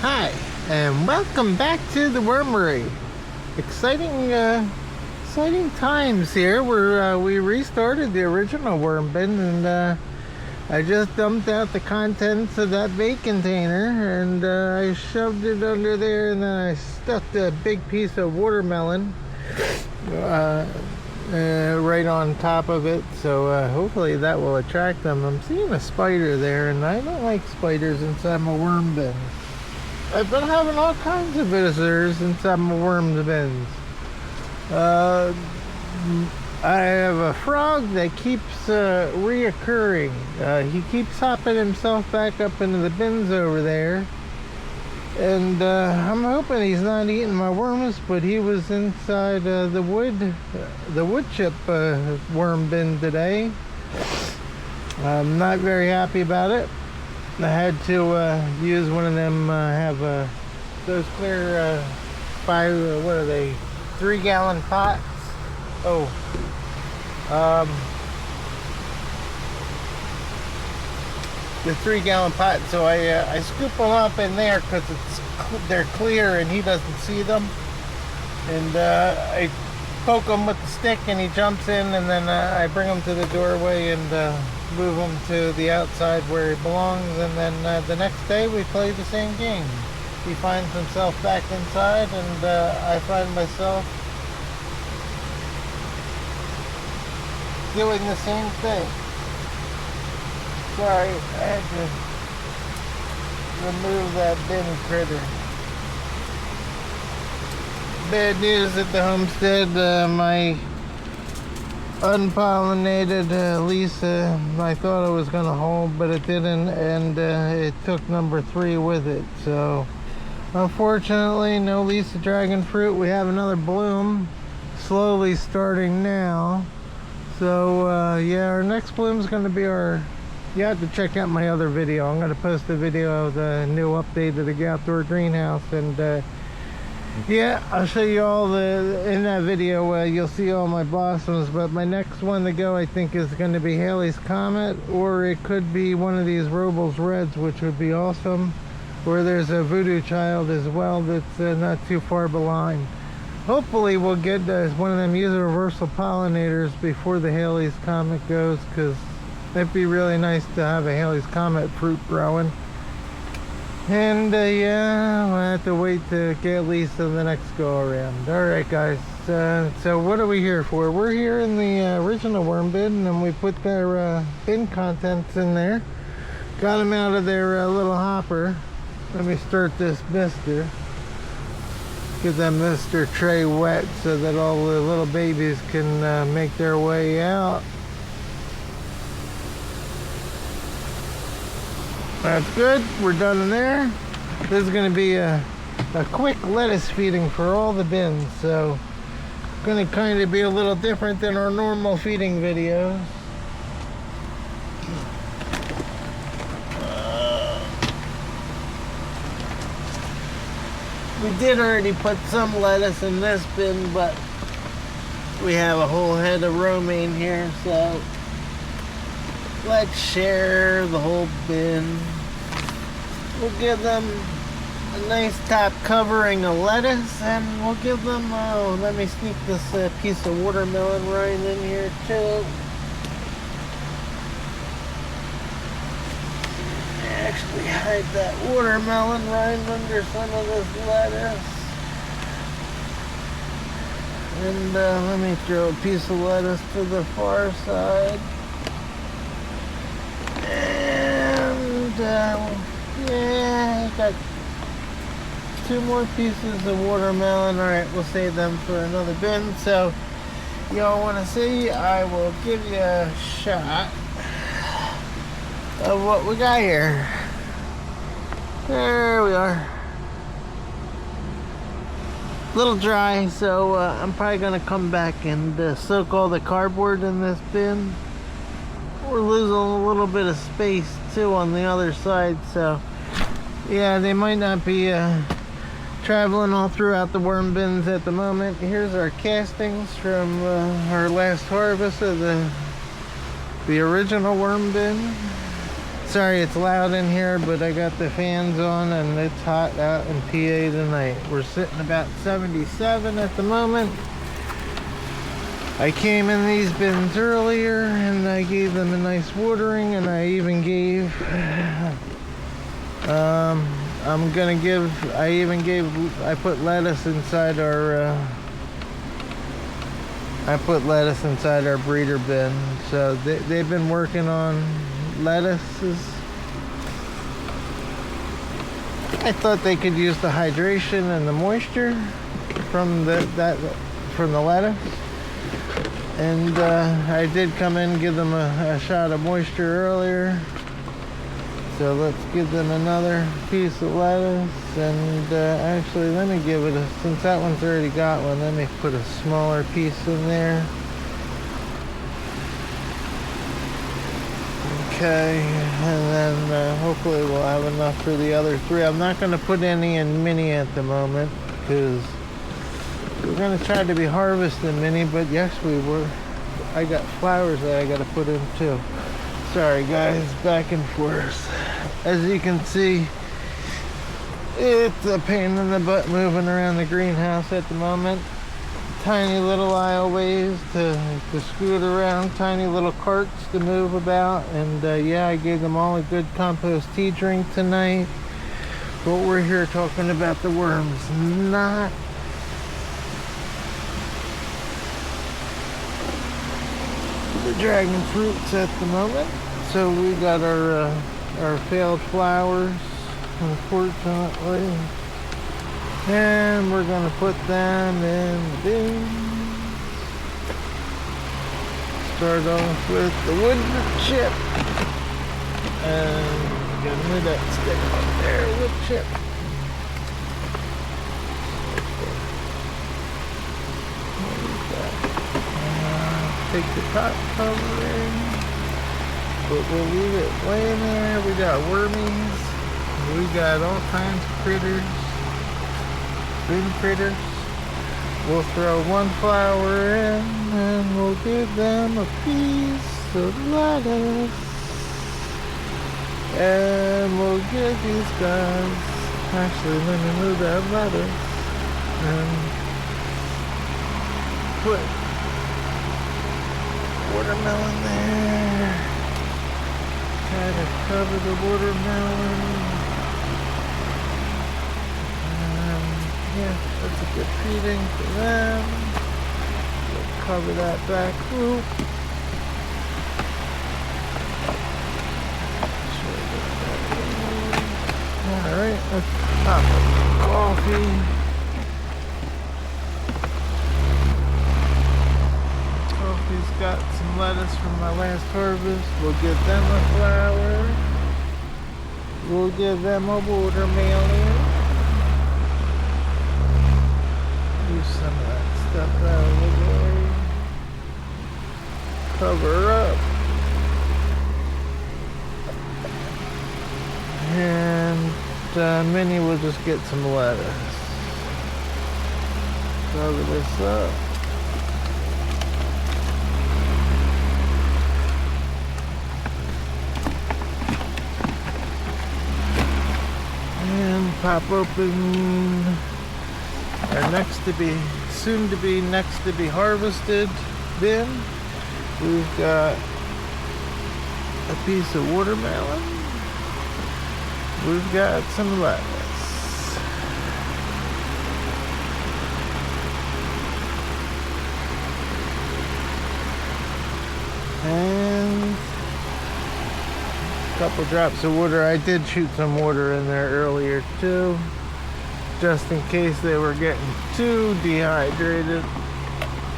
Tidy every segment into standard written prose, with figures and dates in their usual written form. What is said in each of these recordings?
Hi, and welcome back to the Wormery. Exciting times here. We restarted the original worm bin, and I just dumped out the contents of that bait container, and I shoved it under there, and then I stuffed a big piece of watermelon right on top of it. So hopefully that will attract them. I'm seeing a spider there, and I don't like spiders inside my worm bin. I've been having all kinds of visitors inside my worm bins. I have a frog that keeps reoccurring. He keeps hopping himself back up into the bins over there. And I'm hoping he's not eating my worms, but he was inside the wood chip worm bin today. I'm not very happy about it. I had to use one of them, those clear 3-gallon pots. The 3-gallon pot. So I scoop them up in there because they're clear and he doesn't see them. And I poke him with the stick and he jumps in, and then I bring him to the doorway and move him to the outside where he belongs, and then the next day we play the same game. He finds himself back inside, and I find myself doing the same thing. Sorry, I had to remove that bin critter. Bad news at the homestead. My unpollinated Lisa, I thought it was going to hold, but it didn't, and it took number 3 with it. So unfortunately, no Lisa dragon fruit. We have another bloom slowly starting now. So yeah, our next bloom is going to be you have to check out my other video. I'm going to post a video of the new update of the outdoor greenhouse, and yeah, I'll show you all in that video. You'll see all my blossoms, but my next one to go, I think, is going to be Halley's Comet, or it could be one of these Robles Reds, which would be awesome. Or there's a Voodoo Child as well that's not too far behind. Hopefully we'll get one of them universal pollinators before the Halley's Comet goes, because it'd be really nice to have a Halley's Comet fruit growing. And yeah, we'll have to wait to get Lisa the next go around. Alright guys, so what are we here for? We're here in the original worm bin, and we put their bin contents in there. Got them out of their little hopper. Let me start this mister. Get that mister tray wet so that all the little babies can make their way out. That's good. We're done in there. This is going to be a quick lettuce feeding for all the bins, so going to kind of be a little different than our normal feeding videos. We did already put some lettuce in this bin, but we have a whole head of romaine here, so let's share the whole bin. We'll give them a nice top covering of lettuce, and we'll give them, let me sneak this piece of watermelon rind in here too. Actually hide that watermelon rind under some of this lettuce. And let me throw a piece of lettuce to the far side. And yeah, I got 2 more pieces of watermelon. Alright, we'll save them for another bin. So y'all want to see, I will give you a shot of what we got here. There we are. A little dry, so I'm probably gonna come back and soak all the cardboard in this bin. We're losing a little bit of space too on the other side, so yeah, they might not be traveling all throughout the worm bins at the moment. Here's our castings from our last harvest of the original worm bin. Sorry it's loud in here, but I got the fans on and it's hot out in PA tonight. We're sitting about 77 at the moment. I came in these bins earlier and I gave them a nice watering, and I even gave I put lettuce inside our breeder bin. So they've been working on lettuces. I thought they could use the hydration and the moisture from the lettuce. And I did come in and give them a shot of moisture earlier. So let's give them another piece of lettuce. And actually, let me give it since that one's already got one, let me put a smaller piece in there. Okay, and then hopefully we'll have enough for the other three. I'm not going to put any in mini at the moment because we're going to try to be harvesting mini, but yes, I got flowers that I got to put in too. Sorry guys, back and forth. As you can see, it's a pain in the butt moving around the greenhouse at the moment. Tiny little aisleways to scoot around, tiny little carts to move about, and yeah, I gave them all a good compost tea drink tonight. But we're here talking about the worms, not the dragon fruits at the moment. So we got our failed flowers, unfortunately. And we're going to put them in the bin. Start off with the wood chip. And get rid of that stick up there, wood chip. Take the top covering, but we'll leave it laying there. We got wormies. We got all kinds of critters. Critters. We'll throw one flower in and we'll give them a piece of lettuce, and we'll give these guys, actually let me move that lettuce and put watermelon there, try to cover the watermelon. Yeah, that's a good feeding for them. We'll cover that back group. Alright, let's pop up the coffee. Coffee's got some lettuce from my last harvest. We'll give them a flower. We'll give them a watermelon. Some of that stuff out of the way. Cover up. And Minnie will just get some lettuce. Cover this up. And pop open our soon to be harvested bin. We've got a piece of watermelon. We've got some lettuce. And a couple drops of water. I did shoot some water in there earlier too, just in case they were getting too dehydrated.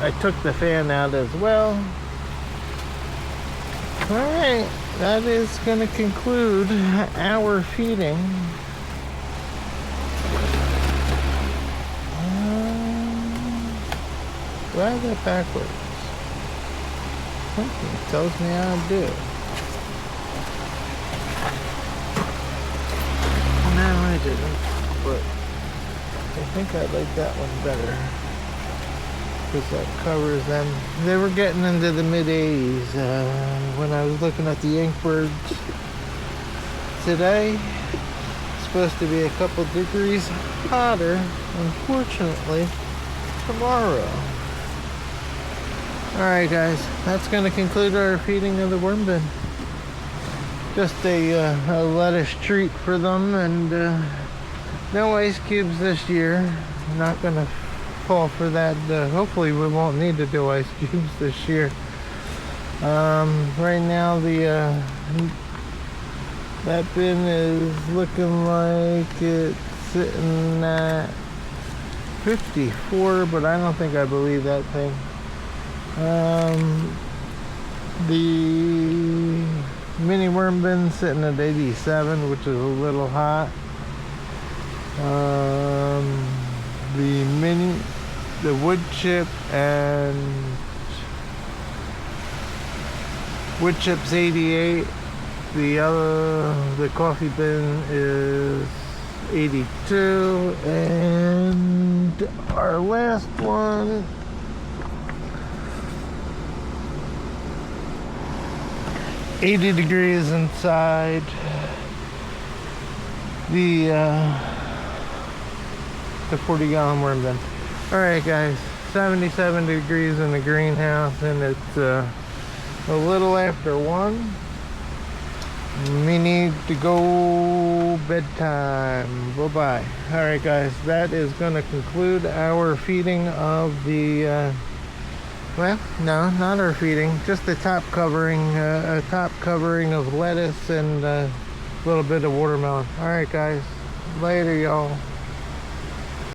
I took the fan out as well. Alright, that is going to conclude our feeding. Why is that backwards? Something tells me how to do it. No, I didn't, but I think I like that one better, because that covers them. They were getting into the mid-80s when I was looking at the ink birds. today. It's supposed to be a couple degrees hotter, unfortunately, tomorrow. Alright guys, that's going to conclude our feeding of the worm bin. Just a lettuce treat for them, and no ice cubes this year. Not going to fall for that. Hopefully we won't need to do ice cubes this year. Right now that bin is looking like it's sitting at 54, but I don't think I believe that thing. The mini worm bin sitting at 87, which is a little hot. The wood chip and wood chip's 88. The coffee bin is 82, and our last one, $80 degrees inside the 40-gallon worm bin. All right, guys, 77 degrees in the greenhouse, and it's a little after 1. We need to go bedtime. Bye-bye. All right, guys, that is going to conclude our feeding of the well, no, not our feeding, just the top covering, a top covering of lettuce and a little bit of watermelon. All right, guys, later, y'all.